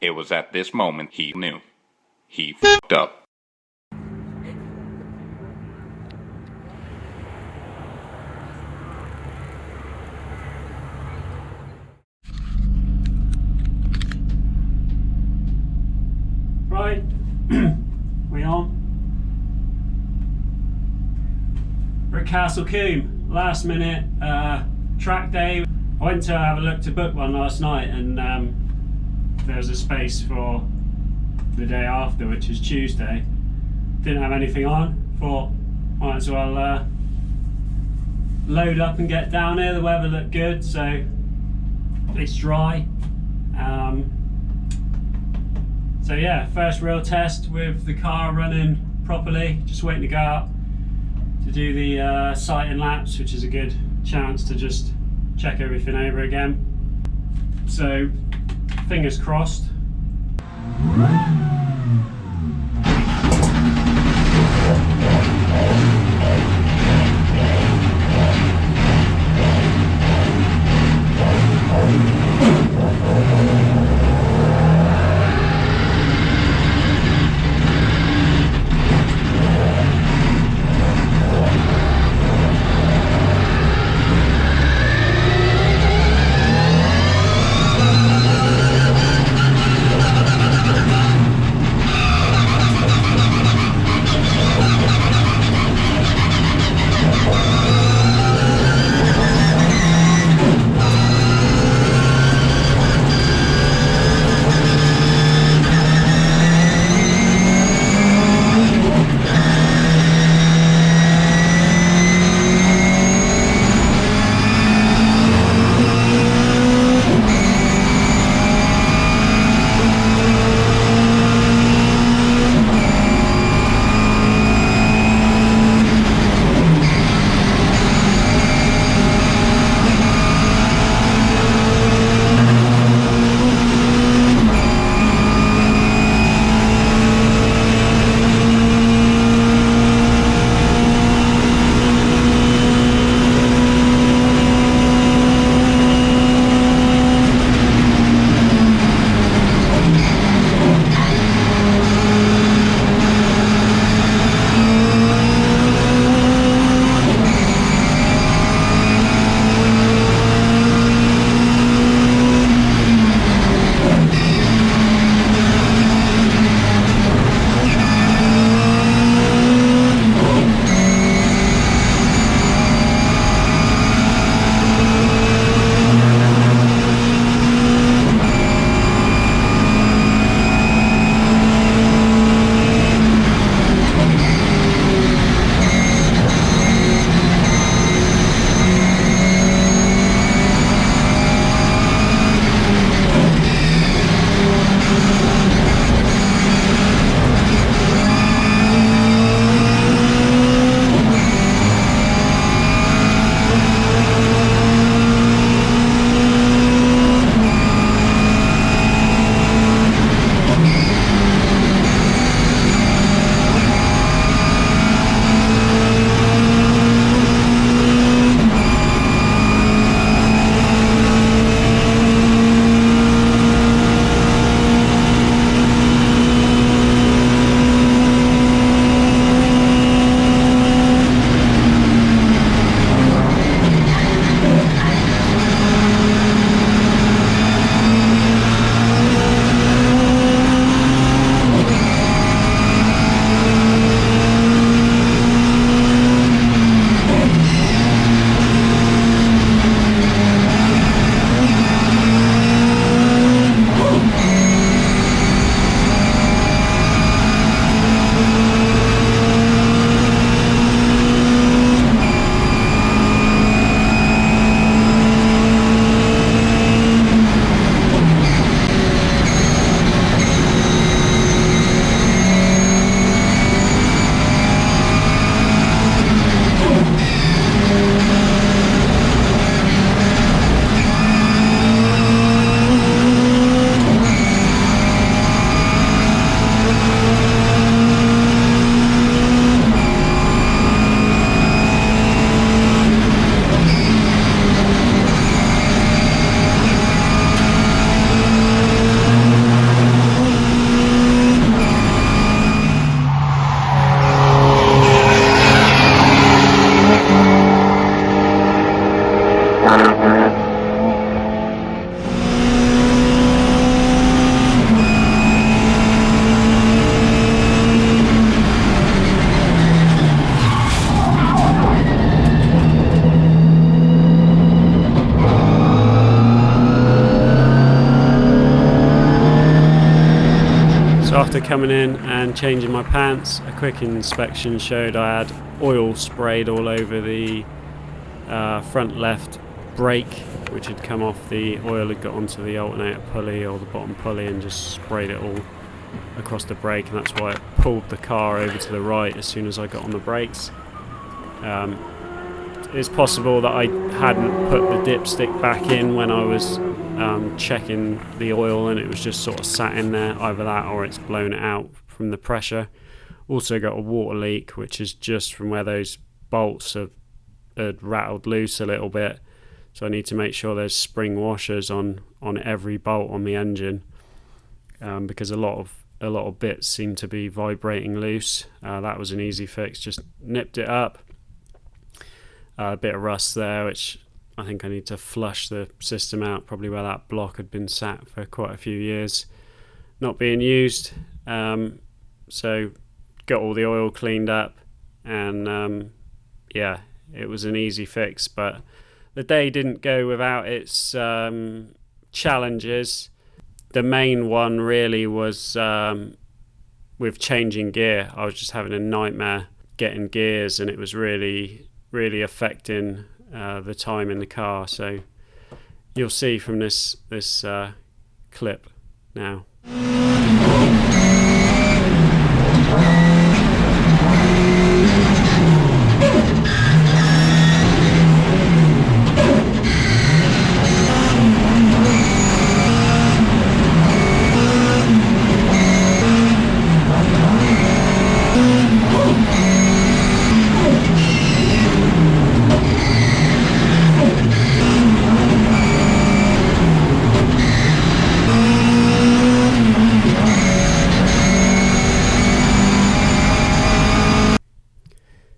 It was at this moment he knew. He f***ed up. Right, we on? We're at Castle Combe, last minute track day. I went to have a look to book one last night, and there was a space for the day after, which is Tuesday. Didn't have anything on, thought might as well load up and get down here. The weather looked good, so it's dry. So yeah, first real test with the car running properly. Just waiting to go out to do the sighting laps, which is a good chance to just check everything over again. So fingers crossed. So after coming in and changing my pants, a quick inspection showed I had oil sprayed all over the front left brake, which had come off. The oil had got onto the alternator pulley or the bottom pulley and just sprayed it all across the brake, and that's why it pulled the car over to the right as soon as I got on the brakes. It's possible that I hadn't put the dipstick back in when I was checking the oil, and it was just sort of sat in there. Either that or it's blown it out from the pressure. Also got a water leak, which is just from where those bolts had rattled loose a little bit. So I need to make sure there's spring washers on every bolt on the engine, because a lot of bits seem to be vibrating loose. That was an easy fix, just nipped it up. A bit of rust there, which I think I need to flush the system out, probably where that block had been sat for quite a few years, not being used. So got all the oil cleaned up, and yeah, it was an easy fix, but the day didn't go without its challenges. The main one really was with changing gear. I was just having a nightmare getting gears, and it was really affecting the time in the car. So you'll see from this clip now.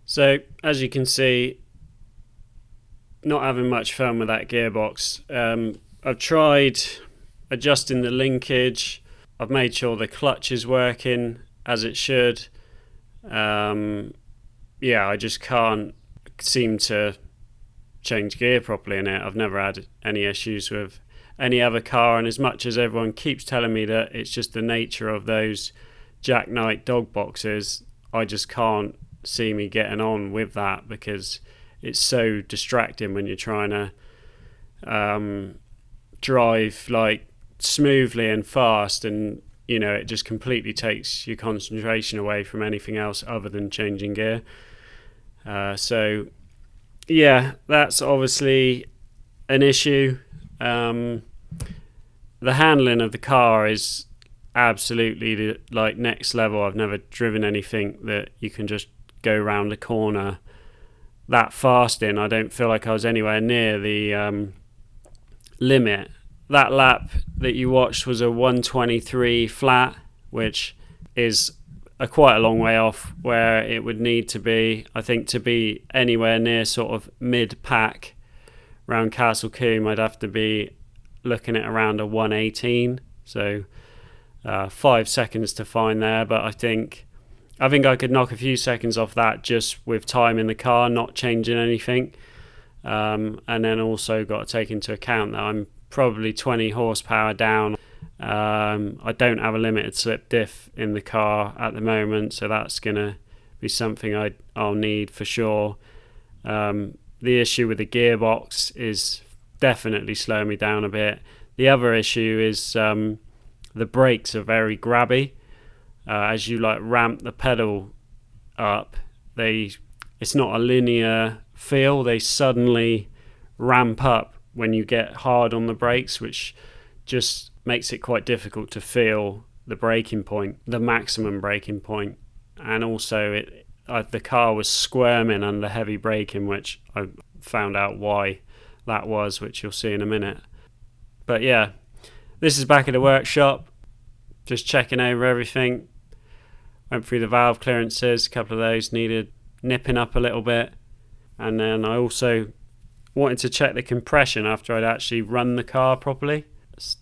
So as you can see, not having much fun with that gearbox. I've tried adjusting the linkage. I've made sure the clutch is working as it should. Yeah, I just can't seem to change gear properly in it. I've never had any issues with any other car, and as much as everyone keeps telling me that it's just the nature of those jackknife dog boxes, I just can't see me getting on with that, because it's so distracting when you're trying to drive like smoothly and fast, and it just completely takes your concentration away from anything else other than changing gear. So yeah, that's obviously an issue. The handling of the car is absolutely like next level. I've never driven anything that you can just go round the corner that fast in. I don't feel like I was anywhere near the limit. That lap that you watched was a 123 flat, which is quite a long way off where it would need to be. I think to be anywhere near sort of mid-pack around Castle Combe, I'd have to be looking at around a 118. So 5 seconds to find there, but I think I could knock a few seconds off that just with time in the car, not changing anything. And then also got to take into account that I'm probably 20 horsepower down. I don't have a limited slip diff in the car at the moment, so that's going to be something I'll need for sure. The issue with the gearbox is definitely slowing me down a bit. The other issue is the brakes are very grabby. As you ramp the pedal up, it's not a linear feel. They suddenly ramp up when you get hard on the brakes, which just makes it quite difficult to feel the braking point, the maximum braking point. And also the car was squirming under heavy braking, which I found out why that was, which you'll see in a minute. But yeah, this is back at the workshop, just checking over everything. Went through the valve clearances, a couple of those needed nipping up a little bit. And then I also wanted to check the compression after I'd actually run the car properly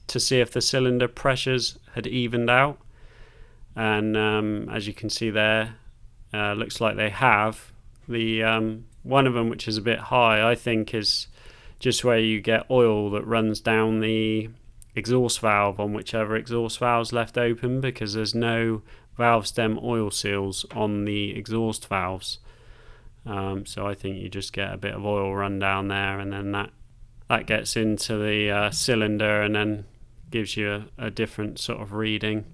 to see if the cylinder pressures had evened out. And as you can see there, looks like they have. The one of them, which is a bit high, I think is just where you get oil that runs down the exhaust valve on whichever exhaust valve's left open, because there's no valve stem oil seals on the exhaust valves. So I think you just get a bit of oil run down there, and then that gets into the cylinder and then gives you a different sort of reading.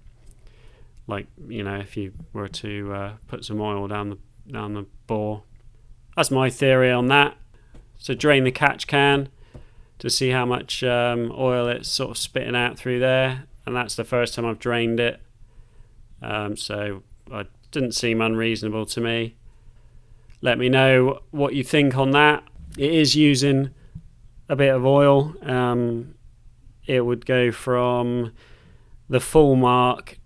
Like, if you were to put some oil down the bore. That's my theory on that. So drain the catch can to see how much oil it's sort of spitting out through there, and that's the first time I've drained it. So it didn't seem unreasonable to me. Let me know what you think on that. It is using a bit of oil. It would go from the full mark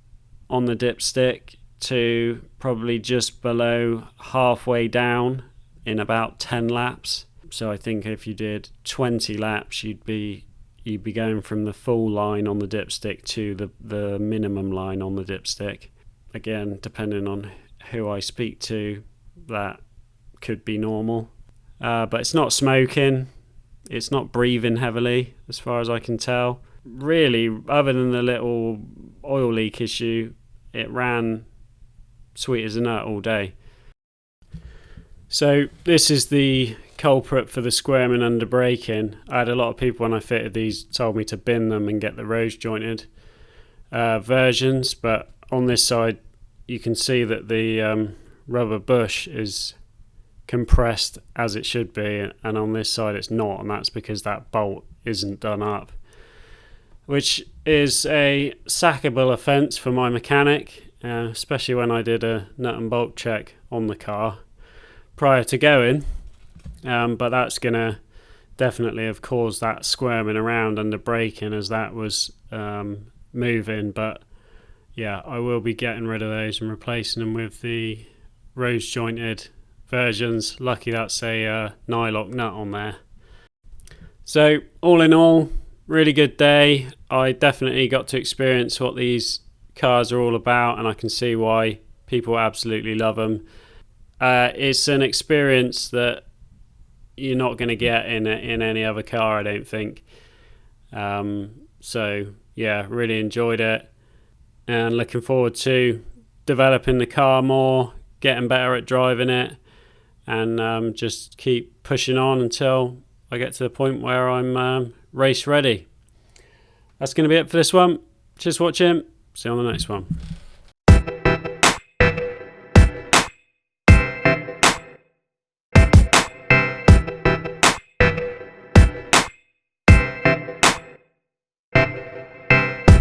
on the dipstick to probably just below halfway down in about 10 laps. So I think if you did 20 laps, you'd be going from the full line on the dipstick to the minimum line on the dipstick. Again, depending on who I speak to, that could be normal. But it's not smoking. It's not breathing heavily, as far as I can tell. Really, other than the little oil leak issue, it ran sweet as a nut all day. So this is the culprit for the squirming under braking. I had a lot of people when I fitted these told me to bin them and get the rose jointed versions, but on this side you can see that the rubber bush is compressed as it should be, and on this side it's not, and that's because that bolt isn't done up, which is a sackable offence for my mechanic, especially when I did a nut and bolt check on the car prior to going. But that's gonna definitely have caused that squirming around under braking as that was moving. But yeah, I will be getting rid of those and replacing them with the rose jointed versions. Lucky that's a nylock nut on there. So all in all, really good day. I definitely got to experience what these cars are all about, and I can see why people absolutely love them. It's an experience that you're not going to get in any other car, I don't think. So yeah, really enjoyed it, and looking forward to developing the car more, getting better at driving it, and just keep pushing on until I get to the point where I'm race ready. That's going to be it for this one. Cheers for watching. See you on the next one.